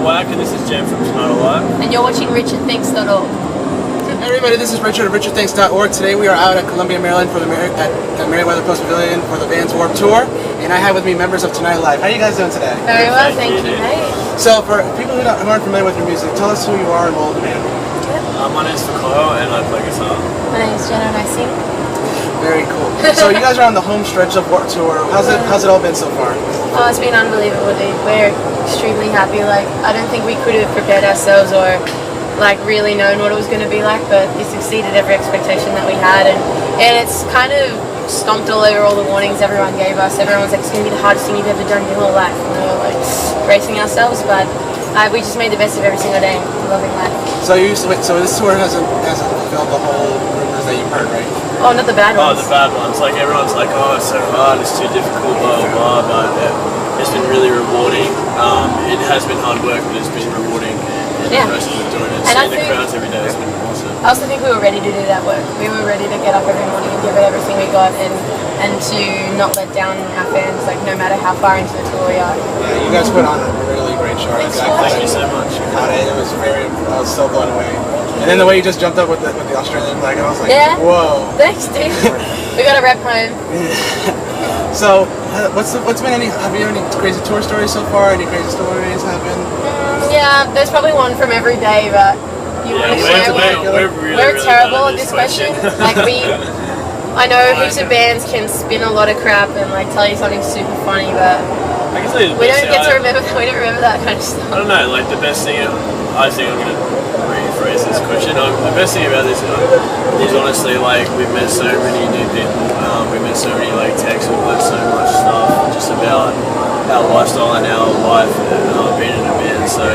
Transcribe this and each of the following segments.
Whack, and this is Jen from Tonight Alive. And you're watching RichardThinks.org. Hey everybody, this is Richard of RichardThinks.org. Today we are out at Columbia, Maryland for at the Merriweather Post Pavilion for the band's Warped Tour, and I have with me members of Tonight Alive. How are you guys doing today? Very well, thank you. Hey. So for people who aren't familiar with your music, tell us who you are and what the band. My name's Whakaio and I play guitar. My name's Jenna McDougall. Very cool. So you guys are on the home stretch of Warped Tour. How's it all been so far? Oh, it's been unbelievable, dude. We're extremely happy. Like, I don't think we could have prepared ourselves or like really known what it was going to be like, but it's exceeded every expectation that we had, and it's kind of stomped all over all the warnings everyone gave us. Everyone's like, it's going to be the hardest thing you've ever done in your whole life, and we were like bracing ourselves, but we just made the best of every single day, loving life. So so this tour hasn't fulfilled the whole rumors that you've heard, right? Oh, not the bad ones. Oh, the bad ones. Like everyone's like, oh, it's so hard, it's too difficult, blah blah blah. But it's been really rewarding. It has been hard work, but it's been rewarding. Yeah. The doing it. And seeing the crowds every day has been awesome. I also think we were ready to do that work. We were ready to get up every morning and give it everything we got, and to not let down our fans, like no matter how far into the tour we are. Yeah, you guys put on a really great show. Thank you so much. I was so blown away. And then the way you just jumped up with the Australian flag, I was like, yeah. Whoa. Thanks, dude. We got a rep home. So, have you had any crazy tour stories so far? Any crazy stories happen? Yeah, there's probably one from every day, but you want to share one? We're terrible at this question. Like I know heaps of bands can spin a lot of crap and like tell you something super funny, but we don't get to remember. We don't remember that kind of stuff. I don't know. Like the best thing, I think I'm gonna rephrase this question. The best thing about this is honestly like we've met so many new people. We met so many like texts. We've learned so much stuff just about our lifestyle and our life being in a band. So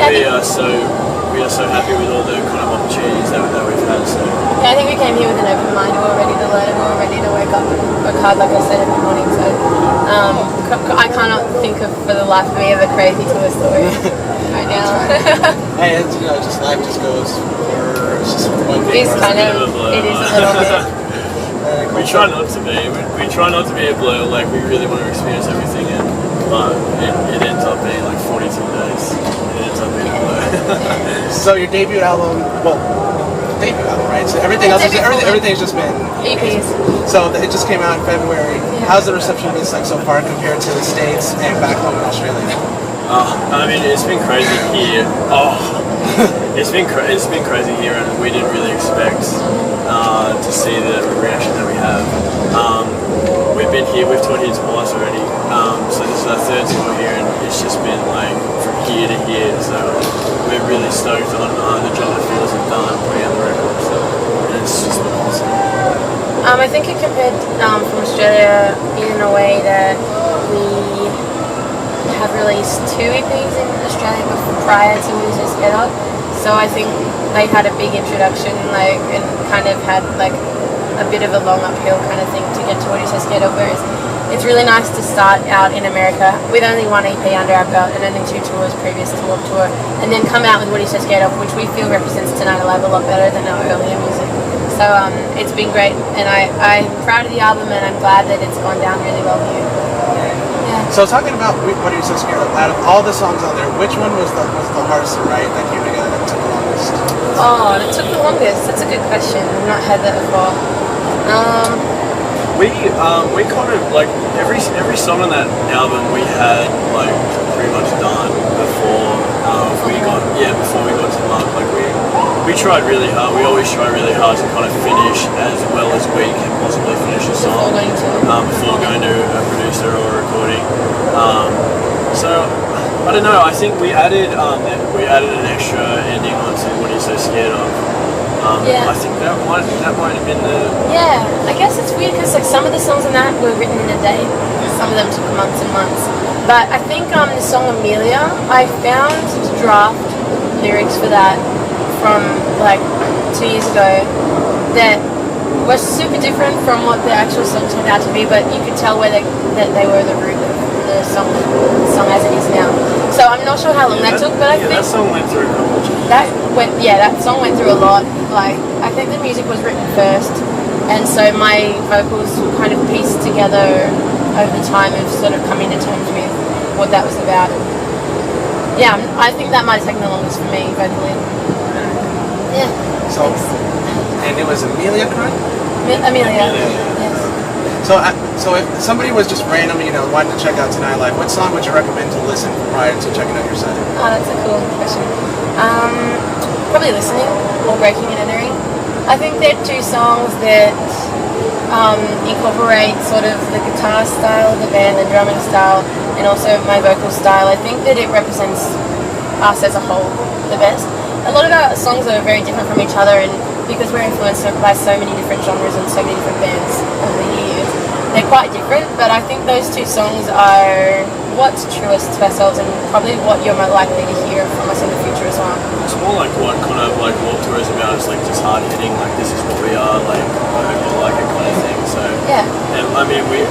we are so happy with all the kind of opportunities that we've had. So yeah, I think we came here with an open mind. We were ready to learn. We were ready to wake up and work hard, like I said every morning. So I cannot think of for the life of me of a crazy tour story right now. Hey, it's, just life just goes. It's just one thing. It is a little bit. We try not to be. We try not to be a blow. Like we really want to experience everything, but it ends up being like 42 days. It ends up being a blow. So your debut album, right? So everything's just been EPs. So it just came out in February. Yeah. How's the reception been like so far compared to the States and back home in Australia? I mean, it's been crazy here. It's been crazy here, and we didn't really expect to see the reaction that we have. We've been here, we've toured here twice already, so this is our third tour here, and it's just been like from here to here, so we're really stoked on the job that Feels have done putting out the record, so it's just been awesome. I think it compared from Australia in a way that we have released 2 EPs in Australia prior to What Is So Scared Of. So I think they had a big introduction, like, and kind of had like a bit of a long uphill kind of thing to get to What Is So Scared Of. Whereas it's really nice to start out in America with only 1 EP under our belt and only 2 tours previous to Warped Tour, and then come out with What Is So Scared Of, which we feel represents Tonight Alive a lot better than our earlier music. So it's been great, and I'm proud of the album, and I'm glad that it's gone down really well here. Yeah. So talking about What Are You So Scared Of, out of all the songs on there, which one was the hardest to write that came together that took the longest? Oh, that took the longest. That's a good question. I've not had that before. We kind of like every song on that album we had like pretty much done before we got to Mark. Like we tried really hard. We always try really hard to kind of finish as well as we can possibly finish a song before going to a producer or a recording. So I don't know. I think we added an extra ending onto What Are You So Scared Of. I think that might have been the... Yeah, I guess it's weird because like some of the songs on that were written in a day. Some of them took months and months. But I think the song Amelia, I found draft lyrics for that from like 2 years ago that were super different from what the actual song turned out to be, but you could tell that they were the root of the song as it is now. So I'm not sure how long that took, but I think that song went through a couple. That song went through a lot. Like I think the music was written first, and so my vocals kind of pieced together over time of sort of coming to terms with what that was about. yeah, I think that might have taken the longest for me vocally. Yeah. So, and it was Amelia, correct? Amelia. Yes. So if somebody was just randomly, wanting to check out Tonight Live, what song would you recommend to listen prior to checking out your set? Oh, that's a cool question. Probably Listening or Breaking and Entering. I think they're two songs that incorporate sort of the guitar style of the band, the drumming style, and also my vocal style. I think that it represents us as a whole the best. A lot of our songs are very different from each other, and because we're influenced by so many different genres and so many different bands over the years, they're quite different, but I think those two songs are what's truest to ourselves and probably what you're more likely to hear from us in the future as well. It's more like what kind of like Warped Tour is about. It's like just hard hitting, like this is what we are, like I hope you like it kind of thing. So yeah. And I mean, we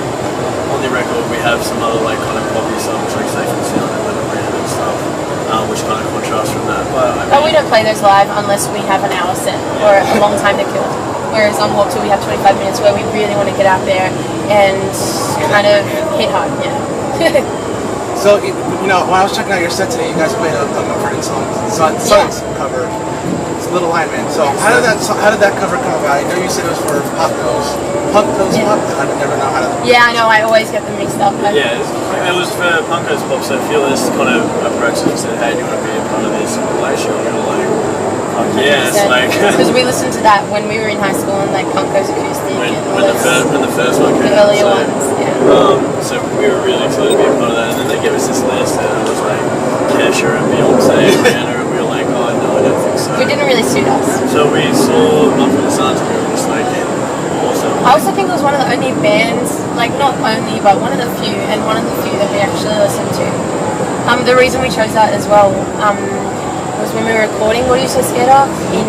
on the record we have some other like kind of poppy songs like Safe and Sound and Let It Rain and stuff, which kind of contrasts from that. But we don't play those live unless we have an hour set or a long time to kill. Whereas on Warped Tour we have 25 minutes where we really want to get out there and kind of hit hard. Yeah. So, when I was checking out your set today, you guys played a Mumford & Sons cover. It's Little Lineman. So, how did that cover come about? I know you said it was for Punk Goes Pop. I would never know how to. Yeah, I know. I always get them mixed up. Yeah, it was for Punk Goes Pop. So Fearless kind of approached us and said, "Hey, do you want to be a part of this compilation?" We were like, "Fuck yes!" Like because we listened to that when we were in high school and like Punk Goes Acoustic. when the first one came the out. earlier ones. Yeah. So we were really excited to be a part of that, and then they gave us this list, and it was like Kesha and Beyonce and Rihanna, and we were like, "Oh no, I don't think so." It didn't really suit us. So we saw Mumford & Sons, and we were just like, awesome. I also think it was one of the only bands, like not only, but one of the few, and one of the few that we actually listened to. The reason we chose that as well was when we were recording What Are You So Scared Of in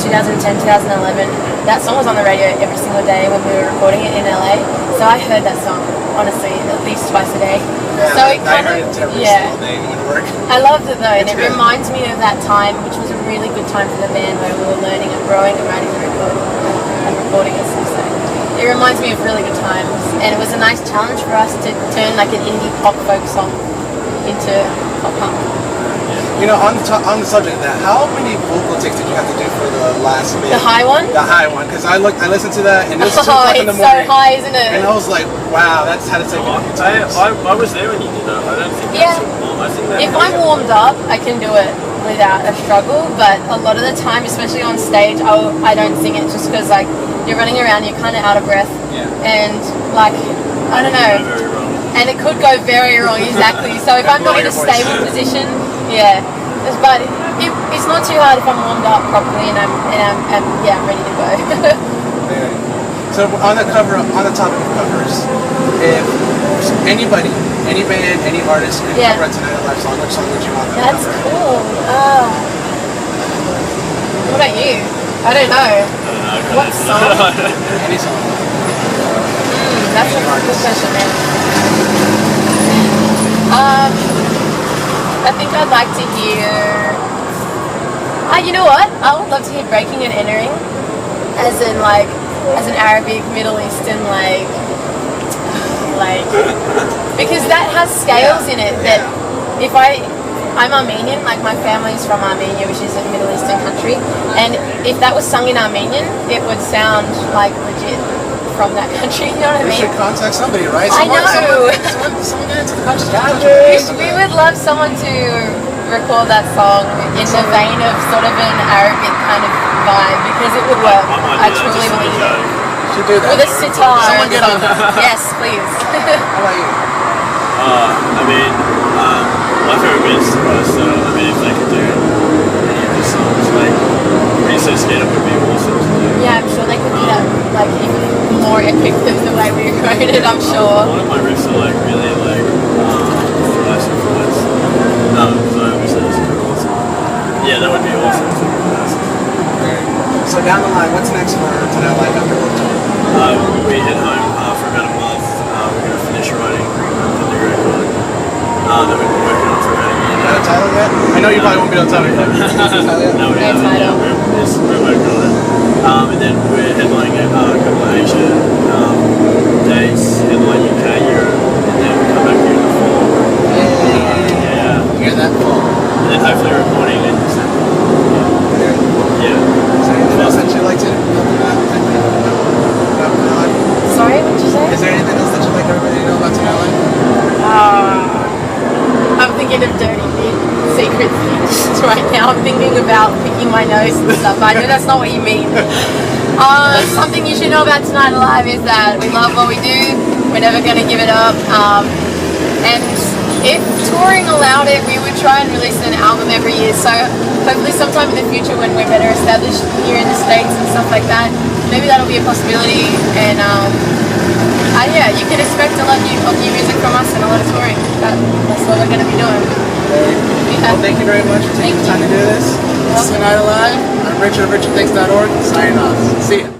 2010, 2011. That song was on the radio every single day when we were recording it in LA. So I heard that song, honestly, at least twice a day. Yeah, so it kind I heard it every single day when work. I loved it though, and It's it good. reminds me of that time, which was a really good time for the band where we were learning and growing and writing the record and recording and stuff. So it reminds me of really good times, and it was a nice challenge for us to turn like an indie pop folk song into pop punk. On the subject of that, how many vocal takes did you have to do for the last bit? The high one? The high one, because I listened to that, and it was 2 o'clock in the it's morning. so high, isn't it? And I was like, wow, that's had to take a few times. I was there when you did that. I don't think Yeah. that's a bomb. I think that If I'm warmed up, I can do it without a struggle, but a lot of the time, especially on stage, I don't sing it just because like you're running around, you're kind of out of breath, and like I don't know, very wrong. and it could go very wrong exactly. So if I'm not in a stable position, but it's not too hard if I'm warmed up properly and I'm ready to go. So on the topic of covers, if anybody, any band, any artist could cover a Tonight Live song, which song would you want them to That's cover? cool. What about you? I don't know. What song? Any song. That's a good question, man. I think I'd like to hear. You know what? I would love to hear Breaking and Entering, as an Arabic, Middle Eastern because that has scales in it. That if I'm Armenian, like my family's from Armenia, which is a Middle Eastern country, and if that was sung in Armenian, it would sound like legit from that country. You know what I We mean? should contact somebody, right? I know. Someone get into the country. We would love someone to record that song in the vein of sort of an Arabic kind of vibe because it would work. I truly believe it. Should do that. With a sitar. Someone get on that. Yes, please. How about you? I mean, my favorite band is so I mean, if they could do any of the songs, like What Are You So Scared Of would be awesome to do. Yeah, I'm sure they could do that like even more epic than the way we wrote it, I'm sure. One of my riffs are like really like flash influence. So I wish that was pretty awesome. Yeah, that would be awesome. So down the line, what's next for Tonight Live after Warped Tour? We head home for about a month. We're going to finish writing the new record that we've been working on for about a year. Got a title yet? I know you probably won't be able to tell me that. No, we haven't. Yeah, we're working on it. And then we're headlining a couple of Asia dates, headline UK, Europe, and then we come back here in the fall. Yeah. Hear that fall. hopefully recording it. So, yeah. Is there anything else that you'd like to Sorry, what did you say? Is there anything else that you'd like everybody to know about Tonight Live? I'm thinking of dirty big secret things right now. I'm thinking about picking my nose and stuff. I know that's not what you mean. Something you should know about Tonight Alive is that we love what we do. We're never going to give it up. And if touring allowed it, we would try and release an album every year. So hopefully sometime in the future when we're better established here in the States and stuff like that, maybe that'll be a possibility. And yeah, you can expect a lot of new music from us and a lot of touring. That's what we're going to be doing. Well, thank you very much for taking the time to do this. This is Tonight Alive. I'm Richard of RichardThinks.org. Signing off. See ya.